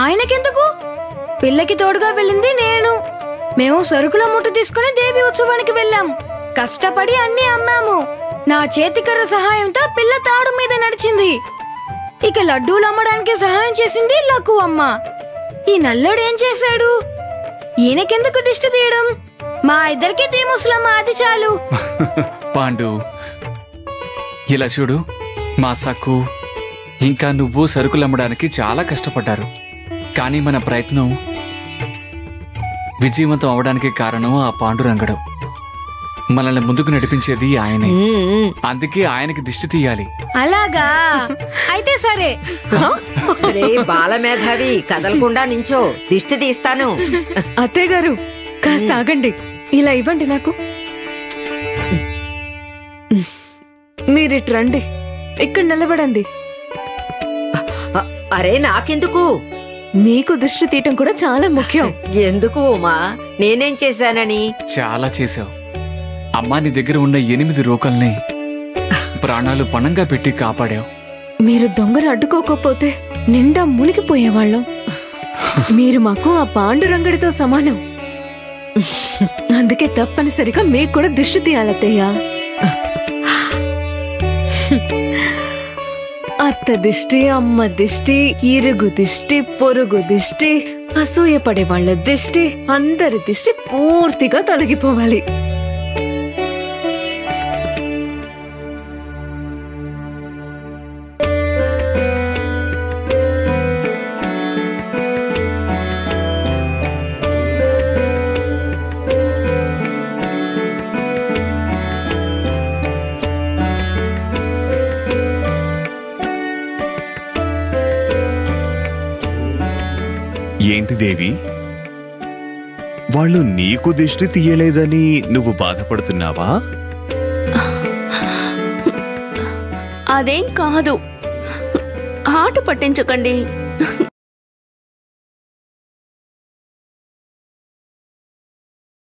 ఆయనకెందుకు? పిల్లకి తోడుగా వెళ్ళింది నేను. మేము సరుకుల మూట తీసుకుని దేవి ఉత్సవానికి వెళ్ళాం. కష్టపడి అన్ని అమ్మాము. నా చేతికర్ర సహాయంతో పిల్ల తాడు మీద నడిచింది. ఇక లడ్డూలు అమ్మడానికి సహాయం చేసింది లఘు అమ్మ. ఈ నల్లుడేం చేశాడు? ఈయనకెందుకు దిష్టి తీయడం? మా ఇద్దరికి తీ ముసలమ్మ, అది చాలు. పాండు, ఇలా చూడు, మా సక్కు ఇంకా నువ్వు సరుకులు అమ్మడానికి చాలా కష్టపడ్డారు. కానీ మన ప్రయత్నం విజయవంతం అవడానికి కారణం ఆ పాండురంగడు. మనల్ని ముందుకు నడిపించేది ఆయనే. అందుకే ఆయనకి దిష్టి తీయాలి. అలాగా? అయితే సరే. బాలమేధావి, కదలకుండా నించో, దిష్టి తీస్తాను. అత్తయ్య గారు, కాస్త ఆగండి. ఇలా ఇవ్వండి నాకు. మీరిట్ రండి, ఇక్కడ నిలబడండి. అరే, నాకెందుకు? మీకు దిష్టి తీయటం కూడా చాలా ముఖ్యం. ఎందుకు ఉమా? నేనేం చేశానని? చాలా చేశావు అమ్మా. నీ దగ్గర ఉన్న 8 రోకల్ని ప్రాణాలు పణంగా పెట్టి కాపాడావు. మీరు దొంగను అడ్డుకోకపోతే నిండా మునిగిపోయేవాళ్ళం. మీరు మాకు ఆ పాండురంగడితో సమానం. అందుకే తప్పనిసరిగా మీకు కూడా దిష్టి తీయాలత్తయ్యా. అత్త దిష్టి, అమ్మ దిష్టి, ఇరుగు దిష్టి, పొరుగు దిష్టి, అసూయ పడే వాళ్ళ దిష్టి, అందరి దిష్టి పూర్తిగా తొలగిపోవాలి. ఏంటి దేవి, వాళ్ళు నీకు దిష్టి తీయలేదని నువ్వు బాధపడుతున్నావా? అదేం కాదు, ఆట పట్టించకండి.